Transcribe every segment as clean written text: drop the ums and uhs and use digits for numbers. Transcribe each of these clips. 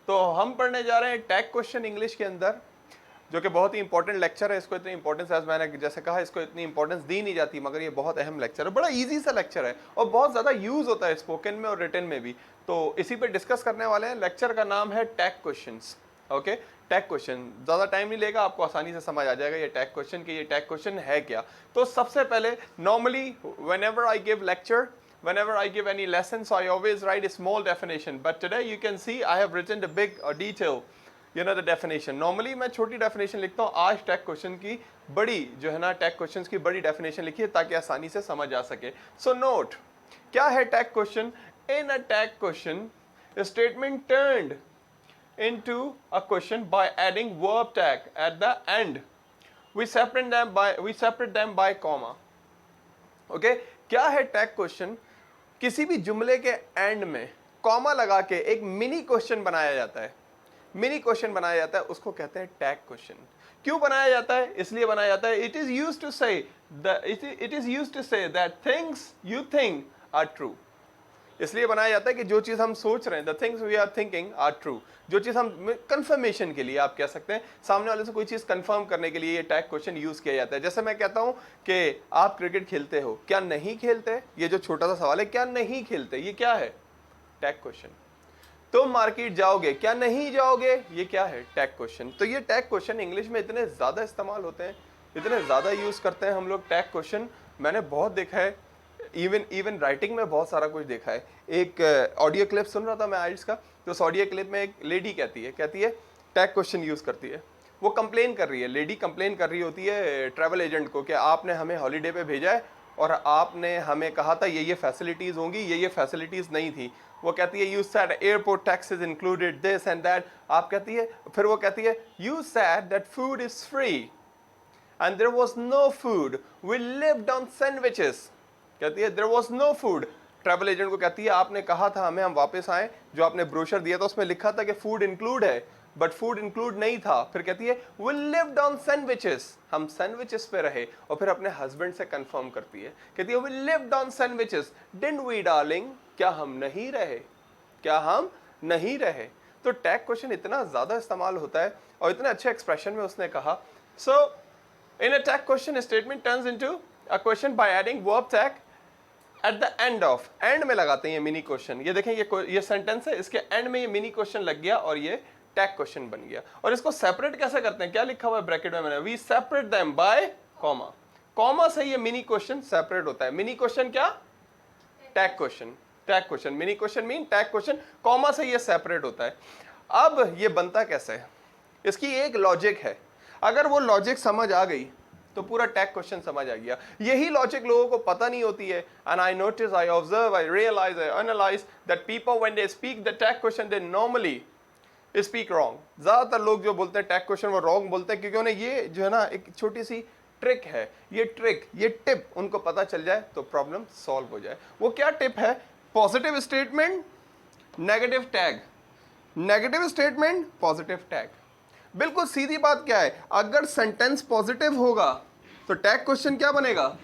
तो हम पढ़ने जा रहे हैं टैग क्वेश्चन इंग्लिश के अंदर, जो कि बहुत ही इंपॉर्टेंट लेक्चर है। इसको इतनी इंपॉर्टेंस, एज मैंने जैसे कहा, इसको इतनी इंपॉर्टेंस दी नहीं जाती, मगर ये बहुत अहम लेक्चर है। बड़ा इजी सा लेक्चर है और बहुत ज़्यादा यूज़ होता है स्पोकन में और रिटन में भी। तो इसी पे डिस्कस करने वाले हैं। लेक्चर का नाम है tag questions. Okay, tag question ज़्यादा टाइम नहीं लेगा, आपको आसानी से समझ आ जाएगा ये टैग क्वेश्चन कि ये टैग क्वेश्चन है क्या। तो सबसे पहले, normally whenever I give lecture, whenever I give any lessons, I always write a small definition, but today you can see I have written the big detail, the definition. Normally मैं छोटी definition लिखता हूँ, आज tag question की बड़ी जो है ना, टैग क्वेश्चंस की बड़ी definition लिखी है ताकि आसानी से समझ आ सके। So note, क्या है tag question? In a tag question, a statement turned into a question by adding verb tag at the end. We separate them by comma. Okay, क्या है टैग क्वेश्चन? किसी भी जुमले के एंड में कॉमा लगा के एक मिनी क्वेश्चन बनाया जाता है। मिनी क्वेश्चन बनाया जाता है, उसको कहते हैं टैग क्वेश्चन। क्यों बनाया जाता है? इसलिए बनाया जाता है, it is used to say that things you think are true. इसलिए बनाया जाता है कि जो चीज हम सोच रहे हैं, the things we are thinking are true, जो चीज हम कंफर्मेशन के लिए, आप कह सकते हैं सामने वाले से कोई चीज कंफर्म करने के लिए ये टैग क्वेश्चन यूज किया जाता है। जैसे मैं कहता हूं कि आप क्रिकेट खेलते हो, क्या नहीं खेलते? ये जो छोटा सा सवाल है, क्या नहीं खेलते, ये क्या है? Tag question. तुम मार्केट जाओगे, क्या नहीं जाओगे, ये क्या है? Tag question. तो ये टैग क्वेश्चन इंग्लिश में इतने ज्यादा इस्तेमाल होते हैं, इतने ज्यादा यूज करते हैं हम लोग टैग क्वेश्चन। मैंने बहुत देखा है, इवन राइटिंग में बहुत सारा कुछ देखा है। एक ऑडियो क्लिप सुन रहा था मैं आइल्स का, तो उस ऑडियो क्लिप में एक लेडी कहती है टैग क्वेश्चन यूज करती है। वो कंप्लेन कर रही है, लेडी कंप्लेन कर रही होती है ट्रैवल एजेंट को कि आपने हमें हॉलीडे पे भेजा है और आपने हमें कहा था ये फैसिलिटीज होंगी, ये फैसिलिटीज नहीं थी। वो कहती है, you said airport taxes included this and that. आप कहती है, फिर वो कहती है, you said that food is free and there was no food, we lived on sandwiches. कहती है there was no food. Travel agent को कहती है, आपने कहा था हमें, हम वापस आए, जो आपने ब्रोशर दिया था उसमें लिखा था कि फूड इंक्लूड है, बट फूड इंक्लूड नहीं था। फिर कहती है, वी लिव्ड ऑन सैंडविचेस, हम सैंडविचेस पे रहे। और फिर अपने हस्बैंड से कंफर्म करती है, कहती है, we lived on sandwiches, didn't we darling, क्या हम नहीं रहे, क्या हम नहीं रहे। तो टैग क्वेश्चन इतना ज्यादा इस्तेमाल होता है और इतने अच्छे एक्सप्रेशन में उसने कहा। So in a tag question, statement turns into a question by adding verb tag at the end of. End में लगाते हैं ये मिनी क्वेश्चन। ये देखें, ये सेंटेंस है, इसके एंड में ये मिनी क्वेश्चन लग गया और ये टैग क्वेश्चन बन गया। और इसको सेपरेट कैसे करते हैं? क्या लिखा हुआ है ब्रैकेट में मैंने? We separate them by comma. Comma से ये मिनी क्वेश्चन सेपरेट होता है। मिनी क्वेश्चन क्या? Tag question. Tag question, mini question mean tag question. Comma से ये सेपरेट होता है। अब ये बनता कैसे है? इसकी एक लॉजिक है। अगर वो लॉजिक समझ आ गई तो पूरा टैग क्वेश्चन समझ आ गया। यही लॉजिक लोगों को पता नहीं होती है। And I notice, I observe, I realise, I analyse that people when they speak the tag question they normally speak wrong. ज्यादातर लोग जो बोलते हैं टैग क्वेश्चन वो रॉन्ग बोलते हैं, क्योंकि उन्हें ये जो है ना, एक छोटी सी ट्रिक है, ये ट्रिक, ये टिप उनको पता चल जाए तो प्रॉब्लम सॉल्व हो जाए। वो क्या टिप है? Positive statement, negative tag, negative statement, positive tag. बिल्कुल सीधी बात क्या है, अगर सेंटेंस पॉजिटिव होगा तो टैग क्वेश्चन क्या बनेगा?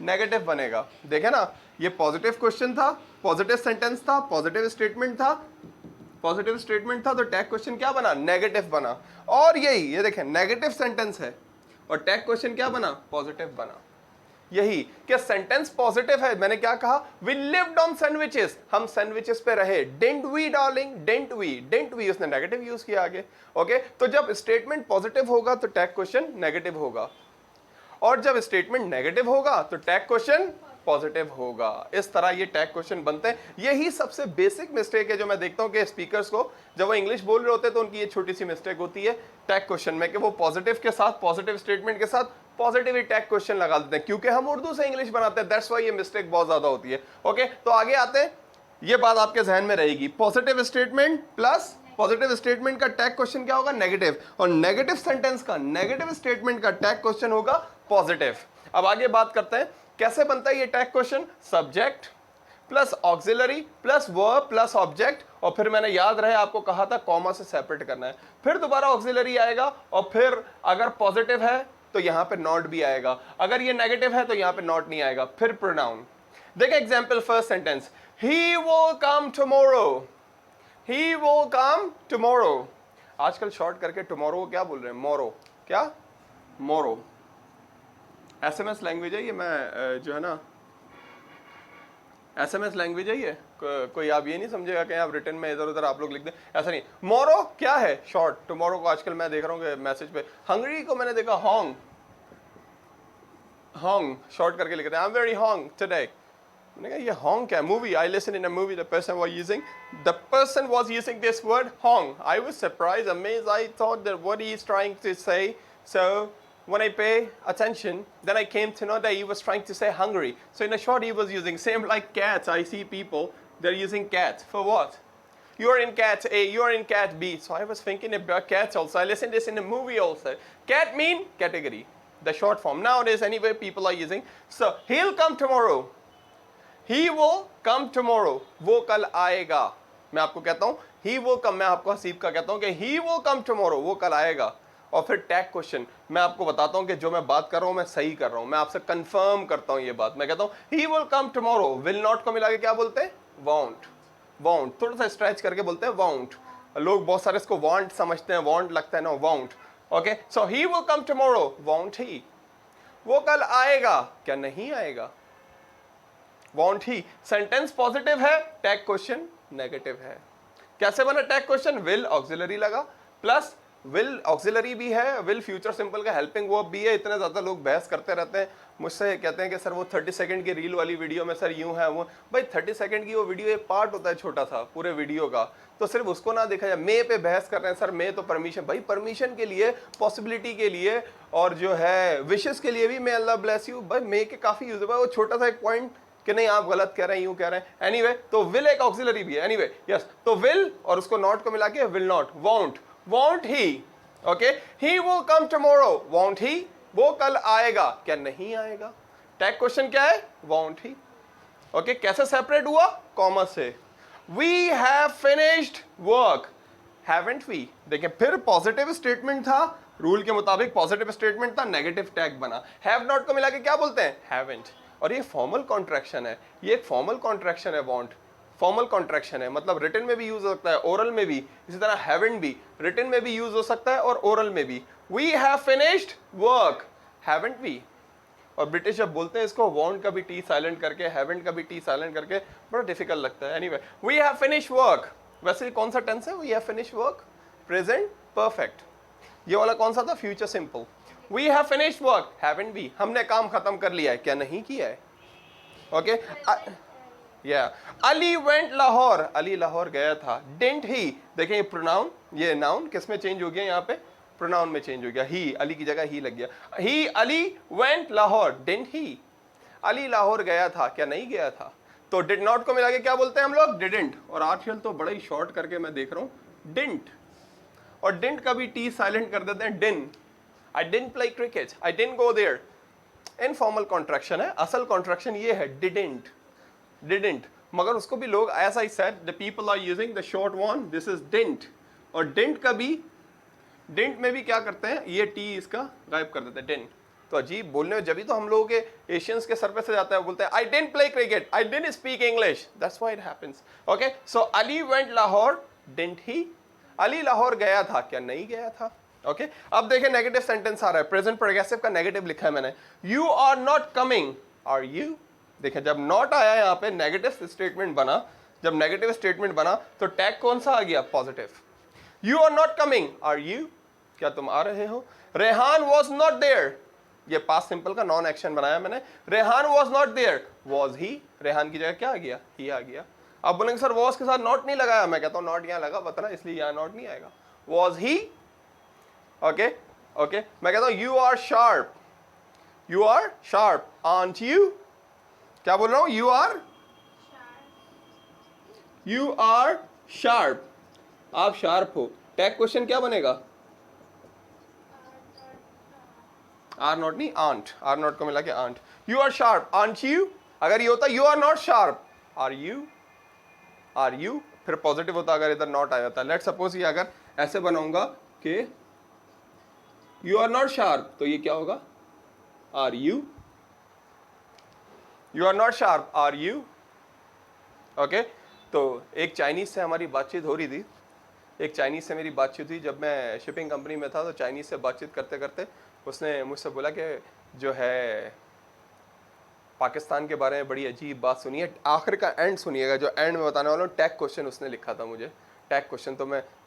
नेगेटिव बनेगा। देखे ना, ये पॉजिटिव क्वेश्चन था, पॉजिटिव सेंटेंस था, पॉजिटिव स्टेटमेंट था, पॉजिटिव स्टेटमेंट था, तो टैग क्वेश्चन क्या बना? नेगेटिव बना। और यही, ये देखें, नेगेटिव सेंटेंस है और टैग क्वेश्चन क्या बना? पॉजिटिव बना। यही कि सेंटेंस पॉजिटिव है, मैंने क्या कहा? वी लिव्ड ऑन सैंडविचेस, हम सैंडविचेस पे रहे। Didn't we darling, didn't we, उसने नेगेटिव यूज किया आगे। ओके, तो जब स्टेटमेंट पॉजिटिव होगा तो टैग क्वेश्चन नेगेटिव होगा, और जब स्टेटमेंट नेगेटिव होगा तो टैग क्वेश्चन पॉजिटिव होगा। इस तरह ये टैग क्वेश्चन बनते हैं। यही सबसे बेसिक मिस्टेक है जो मैं देखता हूं कि स्पीकर्स को, जब वो इंग्लिश बोल रहे होते हैं तो उनकी ये छोटी सी मिस्टेक होती है टैग क्वेश्चन में, कि वो पॉजिटिव के साथ, पॉजिटिव स्टेटमेंट के साथ पॉजिटिव ही टैग क्वेश्चन लगा देते हैं, क्योंकि हम उर्दू से इंग्लिश बनाते हैं। दैट्स व्हाई ये मिस्टेक बहुत ज्यादा होती है। ओके, तो आगे आते हैं, ये बात आपके जहन में रहेगी। Positive statement plus positive statement का टैग क्वेश्चन क्या होगा? नेगेटिव। और नेगेटिव सेंटेंस का, नेगेटिव स्टेटमेंट का टैग क्वेश्चन होगा पॉजिटिव। अब आगे बात करते हैं कैसे बनता है ये tag question. Subject plus auxiliary plus verb plus object, और फिर मैंने याद रहे आपको कहा था कॉमा से सेपरेट करना है। फिर दोबारा ऑक्सिलरी आएगा, और फिर अगर पॉजिटिव है तो यहां पे नॉट भी आएगा, अगर ये नेगेटिव है तो यहां पे नॉट नहीं आएगा। फिर प्रोनाउन। देखिए example, first sentence, he will come tomorrow, he will come tomorrow. आजकल शॉर्ट करके टुमारो को क्या बोल रहे हैं? मोरो। क्या? मोरो। एसएमएस लैंग्वेज है ये। मैं जो है ना एसएमएस लैंग्वेज है ये। कोई आप ये नहीं समझेगा कि आप रिटर्न में इधर उधर आप लोग लिख दें, ऐसा नहीं। मोरो क्या है? शॉर्ट। टुमारो को आजकल मैं देख रहा हूँ कि मैसेज पे हंगरी को मैंने देखा होंग, होंग शॉर्ट करके लिख रहे हैं, I am very hung today. मैंने कहा ये होंग क्या? Movie, I listen in a movie, the person was using this word hung. I was surprised, amazed, I thought that what he is trying to say. So when I pay attention, then I came to know that he was trying to say hungry. So in a short, he was using same like cats. I see people, they're using cat for what? You're in cat A, you're in cat B. So I was thinking about cats also. I listened this in a movie also. Cat mean category, the short form. Nowadays, anyway, people are using. So he'll come tomorrow. He will come tomorrow. वो कल आएगा। मैं आपको कहता हूँ he will come, मैं आपको हसीब का कहता हूँ कि he will come tomorrow, वो कल आएगा। और फिर टैग क्वेश्चन, मैं आपको बताता हूं कि जो मैं बात कर रहा हूं मैं सही कर रहा हूं, मैं आपसे कंफर्म करता हूं ये बात। मैं कहता हूं ही will come tomorrow, will not को मिला के क्या बोलते हैं? वॉन्ट। वॉन्ट थोड़ा सा स्ट्रेच करके बोलते हैं वॉन्ट। लोग बहुत सारे इसको वॉन्ट समझते हैं, वॉन्ट लगता है ना, won't. Okay, so he will come tomorrow, won't he. वो कल आएगा, क्या नहीं आएगा? Won't he. सेंटेंस पॉजिटिव है, टैग क्वेश्चन नेगेटिव है। कैसे बना टैग क्वेश्चन? विल ऑक्सिलरी लगा, प्लस विल ऑक्सिलरी भी है, विल फ्यूचर सिंपल का हेल्पिंग वर्ब भी है। इतने ज़्यादा लोग बहस करते रहते हैं मुझसे, कहते हैं कि सर वो 30 सेकंड की रील वाली वीडियो में सर यूं है वो। भाई 30 सेकंड की वो वीडियो एक पार्ट होता है छोटा सा पूरे वीडियो का, तो सिर्फ उसको ना देखा जाए। मे पे बहस कर रहे हैं सर, मे तो परमिशन, भाई परमिशन के लिए, पॉसिबिलिटी के लिए और जो है विशेस के लिए भी मे अल्लाह ब्लेस यू, भाई मे के काफ़ी यूज है। वो छोटा सा एक पॉइंट कि नहीं आप गलत कह रहे हैं, यूं कह रहे हैं। एनीवे तो विल एक ऑक्सिलरी भी है। एनीवे यस, तो विल और उसको नॉट को मिला के will not, won't. Won't he, okay, he will come tomorrow, won't he. वो कल आएगा, क्या नहीं आएगा? टैग क्वेश्चन क्या है? Won't he. ओके, कैसे सेपरेट हुआ? कॉमा से। We have finished work, haven't we. देखिए फिर पॉजिटिव स्टेटमेंट था, रूल के मुताबिक पॉजिटिव स्टेटमेंट था, नेगेटिव टैग बना। हैव नॉट को मिला के क्या बोलते हैं? हैवंट। और ये फॉर्मल कॉन्ट्रैक्शन है, ये एक फॉर्मल कॉन्ट्रैक्शन है वॉन्ट, फॉर्मल कॉन्ट्रैक्शन है, मतलब रिटन में भी यूज हो सकता है, ओरल में भी। इसी तरह हैवंट भी रिटन में भी यूज हो सकता है और ओरल में भी। We have finished work, haven't we. और ब्रिटिश जब बोलते हैं इसको वॉन्ट का भी टी साइलेंट करके, हैवंट का भी टी साइलेंट करके, बड़ा डिफिकल्ट लगता है। Anyway, we have finished work. वैसे कौन सा टेंस है? We have finished work, present perfect. ये वाला कौन सा था? Future simple. We have finished work, haven't we. हमने काम खत्म कर लिया है, क्या नहीं किया है? ओके, अली वेंट लाहौर, अली लाहौर गया था। डिडंट ही, देखें ये प्रोनाउन, ये नाउन किस में चेंज हो गया? यहाँ पे प्रोनाउन में चेंज हो गया। ही, अली की जगह ही लग गया। He, Ali went Lahore, didn't he. Ali Lahore गया था, क्या नहीं गया था? तो डिड नॉट को मिला के क्या बोलते हैं हम लोग? डिडंट। और आजकल तो बड़ा ही शॉर्ट करके मैं देख रहा हूँ डिडंट, और डिडंट का भी टी साइलेंट कर देते हैं, डिन। I didn't play cricket, I didn't go there. Informal contraction है, असल कॉन्ट्रैक्शन ये है डिडंट, डिडंट। मगर उसको भी लोग ऐसा ही said, the people are using the short one, this is didn't. और डिडंट का भी, डिडंट में भी क्या करते हैं? ये टी इसका गायब कर देते हैं, डिडंट। तो अजीब बोलने में, जब भी तो हम लोगों के एशियंस के सर पे से जाता है, बोलते हैं आई didn't play cricket, I didn't speak English, that's why it happens. Okay, so Ali went Lahore, didn't he. Ali Lahore गया था, क्या नहीं गया था? ओके, अब देखें नेगेटिव सेंटेंस आ रहा है, प्रेजेंट प्रोग्रेसिव का नेगेटिव लिखा है मैंने। You are not coming, are you? देखें जब नॉट आया यहाँ पे नेगेटिव स्टेटमेंट बना, जब नेगेटिव स्टेटमेंट बना तो टैग कौन सा आ गया? Positive. You are not coming, are you? क्या तुम आ रहे हो? रेहान वॉज नॉट देयर, ये पास्ट सिंपल का नॉन एक्शन बनाया मैंने। Rehan was not there, was he. Rehan की जगह क्या आ गया? ही आ गया। अब बोलेंगे सर वॉज के साथ नॉट नहीं लगाया, मैं कहता हूँ नॉट यहाँ लगा पता ना, इसलिए यहाँ नॉट नहीं आएगा। Was he, okay okay. मैं कहता हूँ you are sharp, you are sharp, aren't you? क्या बोल रहा हूं? यू आर शार्प, आप शार्प हो। टैग क्वेश्चन क्या बनेगा? आर नॉट नहीं, आंट। आर नॉट को मिला के aren't. You are sharp, aren't you? अगर ये होता you are not sharp, are you? Are you फिर पॉजिटिव होता अगर इधर नॉट आ जाता। लेट सपोज ये अगर ऐसे बनाऊंगा कि यू आर नॉट शार्प, तो ये क्या होगा? Are you? You are not sharp, are you? Okay, तो एक चाइनीज़ से हमारी बातचीत हो रही थी, एक चाइनीज़ से मेरी बातचीत हुई जब मैं शिपिंग कंपनी में था। तो चाइनीज़ से बातचीत करते करते उसने मुझसे बोला कि जो है पाकिस्तान के बारे में बड़ी अजीब बात सुनी है। आखिर का एंड सुनिएगा, जो एंड में बताने वाला हूँ। टैग क्वेश्चन उसने लिखा था मुझे, टैग क्वेश्चन।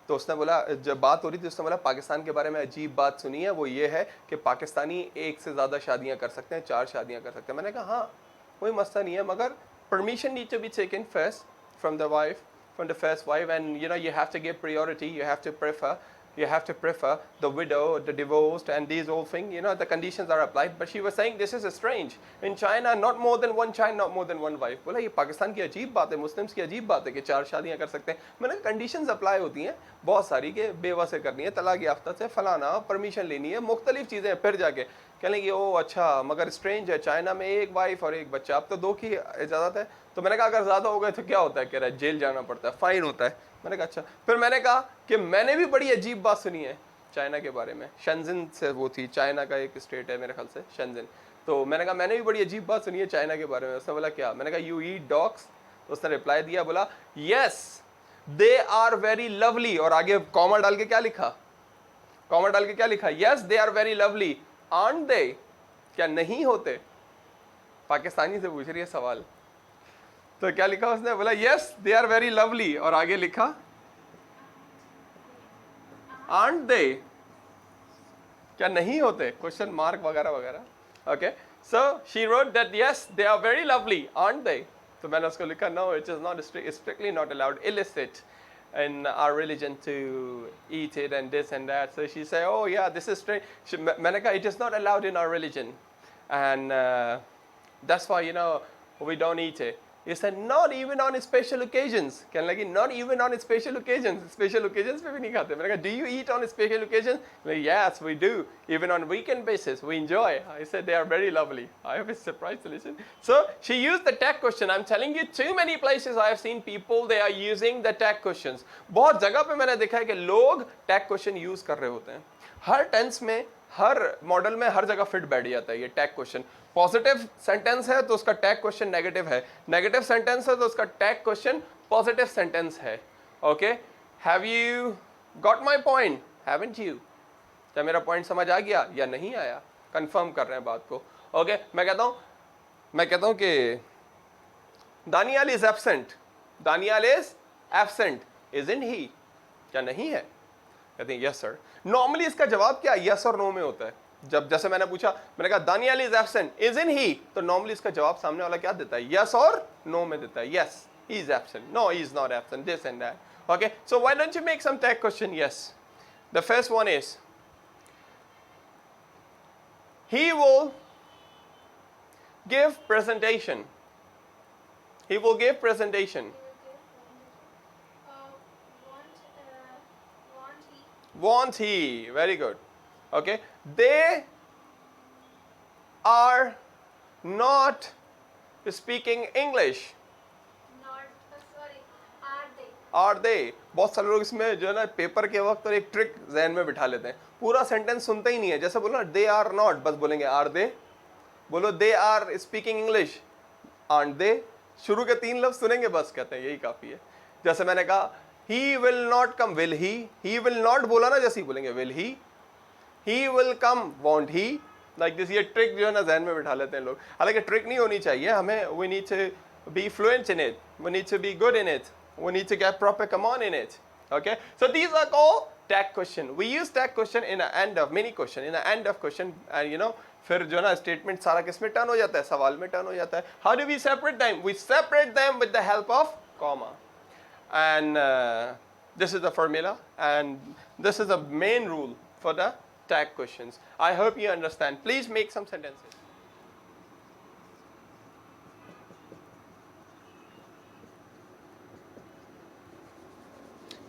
तो उसने बोला, जब बात हो रही थी उसने बोला पाकिस्तान के बारे में अजीब बात सुनी है, वो ये है कि पाकिस्तानी एक से ज़्यादा शादियाँ कर सकते हैं, 4 शादियाँ कर सकते हैं। मैंने कहा हाँ कोई मसला नहीं है, मगर permission need to be taken first from the wife, from the first wife, and you have to give priority, you have to prefer the widow, the divorced, and these all things, the conditions are applied. But she was saying this is strange in China, not more than one child, not more than one wife. बोला ये पाकिस्तान की अजीब बात है, Muslims की अजीब बात है कि 4 शादियां कर सकते हैं। मैंने कंडीशंस अप्लाई होती हैं बहुत सारी, के बेवा से करनी है, तलाक याफ्ता से फलाना, परमिशन लेनी है, मुख्तलिफ चीज़ें। फिर जाके कहने की ओ अच्छा, मगर स्ट्रेंज है, चाइना में एक वाइफ और एक बच्चा, अब तो 2 की इजाज़त है। तो मैंने कहा अगर ज़्यादा हो गए तो क्या होता है? कह रहा है जेल जाना पड़ता है, फ़ाइन होता है। मैंने कहा अच्छा। फिर मैंने कहा कि मैंने भी बड़ी अजीब बात सुनी है चाइना के बारे में। शेंजन से वो थी, चाइना का एक स्टेट है मेरे ख्याल से, शेंजन। तो मैंने कहा मैंने भी बड़ी अजीब बात सुनी है चाइना के बारे में। उसने बोला क्या? मैंने कहा यू ईट डॉग्स। तो उसने रिप्लाई दिया, बोला yes they are very lovely, और आगे कॉमा डाल के क्या लिखा? कॉमा डाल के क्या लिखा? Yes they are very lovely aren't they, क्या नहीं होते? पाकिस्तानी से पूछ रही है सवाल। तो क्या लिखा उसने? बोला yes they are very lovely, और आगे लिखा आर्न्ट दे, क्या नहीं होते? क्वेश्चन मार्क वगैरह वगैरह। Okay, so she wrote that yes they are very lovely aren't they. तो मैंने उसको लिखा no it is not strictly not allowed, illicit in our religion to eat it and this and that. So she said, oh yeah, this is strange. मैंने कहा it is not allowed in our religion, and that's why we don't eat it. He said not even on special occasions. कहने लगी not even on special occasions. Special occasions पे भी नहीं खाते। मैंने कहा do you eat on special occasions? Like, yes we do, even on weekend basis we enjoy. I said they are very lovely. I was surprised to listen. So she used the tag question. I'm telling you, too many places I have seen people they are using the tag questions. बहुत जगह पे मैंने देखा है कि लोग tag question use कर रहे होते हैं। हर टेंस में, हर मॉडल में, हर जगह फिट बैठ जाता है ये टैग क्वेश्चन। पॉजिटिव सेंटेंस है तो उसका टैग क्वेश्चन नेगेटिव है, नेगेटिव सेंटेंस है तो उसका टैग क्वेश्चन पॉजिटिव सेंटेंस है। Okay, have you got my point? Haven't you? क्या मेरा पॉइंट समझ आ गया या नहीं आया? कंफर्म कर रहे हैं बात को। ओके, मैं कहता हूं कि Daniyal is absent, Daniyal is absent, isn't he? क्या नहीं है? कहते हैं यस सर। नॉर्मली इसका जवाब क्या यस और नो में होता है। जब जैसे मैंने पूछा, मैंने कहा Daniyal is absent, isn't he? तो नॉर्मली इसका जवाब सामने वाला क्या देता है? यस और नो में देता है। Yes he is absent, no he is not absent, this and that. Okay, so why don't you make some tag question? Yes, the first one is he will give presentation. He will give presentation. Want he? Very good. Okay, they are not speaking English. Are they? बहुत सारे लोग इसमें जो है ना paper के वक्त और एक ट्रिक जहन में बिठा लेते हैं, पूरा सेंटेंस सुनते ही नहीं है। जैसे बोलो ना दे आर नॉट, बस बोलेंगे आर दे। बोलो they are speaking English, aren't they. शुरू के 3 लफ्ज सुनेंगे बस, कहते हैं यही काफी है। जैसे मैंने कहा he will not come, will he will not बोला ना, जैसे ही बोलेंगे will he will come, want he, like this. ये ट्रिक जो है ना जहन में बिठा लेते हैं लोग, हालांकि ट्रिक नहीं होनी चाहिए हमें। We need to be fluent in it, we need to be good in it, we need to get proper command in it. Okay, so these are called tag question. We use tag question in the end of many question, in the end of question, and फिर जो ना statement सारा किस में turn हो जाता है? सवाल में टर्न हो जाता है। How do we separate them? We separate them with the help of comma, and this is the formula, and this is the main rule for the tag questions. I hope you understand. Please make some sentences.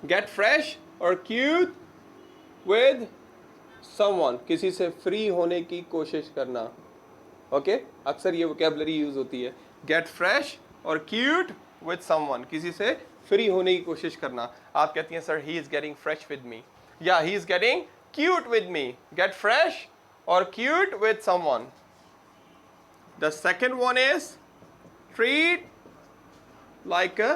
Get fresh or cute with someone. किसी से free होने की कोशिश करना। Okay, अक्सर ये vocabulary use होती है। Get fresh or cute with someone, किसी से फ्री होने की कोशिश करना। आप कहती हैं sir he is getting fresh with me, या he is getting cute with me. Get fresh or cute with someone. The second one is treat like a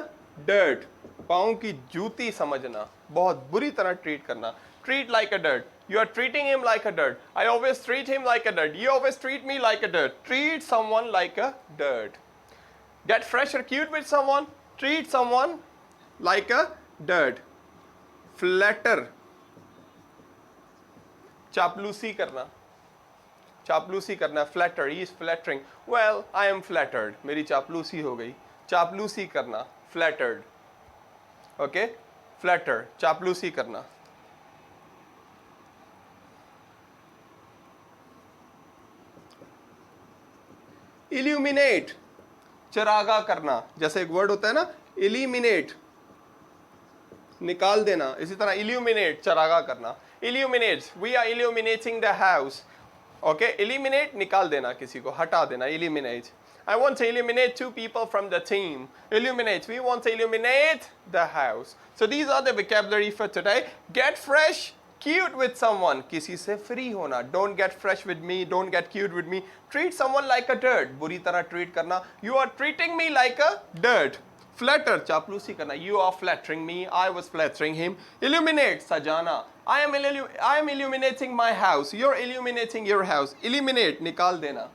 dirt, पाँव की जूती समझना, बहुत बुरी तरह ट्रीट करना. Treat like a dirt. You are treating him like a dirt. I always treat him like a dirt. You always treat me like a dirt. Treat someone like a dirt. Get fresh or cute with someone. Treat someone like a dirt. Flatter. चापलूसी करना. चापलूसी करना. Flatter. He is flattering. Well, I am flattered. मेरी चापलूसी हो गई. चापलूसी करना. Flattered. Okay? Flatter. चापलूसी करना. इल्यूमिनेट, चरागा करना. जैसे एक वर्ड होता है ना, इलिमिनेट, निकाल देना. इसी तरह इल्यूमिनेट, चरागा करना. Illuminate, we are illuminating the house. Okay, eliminate, निकाल देना, किसी को हटा देना. Illuminate. I want to eliminate 2 people from the team. Illuminate, we want to illuminate the house. So these are the vocabulary for today. Get fresh, cute with someone. किसी से free होना. Don't get fresh with me. Don't get cute with me. Treat someone like a dirt. बुरी तरह treat करना. You are treating me like a dirt. Flatter, चापलूसी करना. You are flattering me. I was flattering him. Illuminate, सजाना. I am illuminating my house. You're illuminating your house. Eliminate, निकाल देना.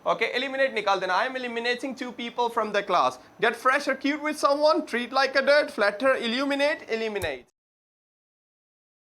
Okay, eliminate, निकाल देना. I am eliminating 2 people from the class. Get fresh or cute with someone. Treat like a dirt. Flatter, illuminate, eliminate.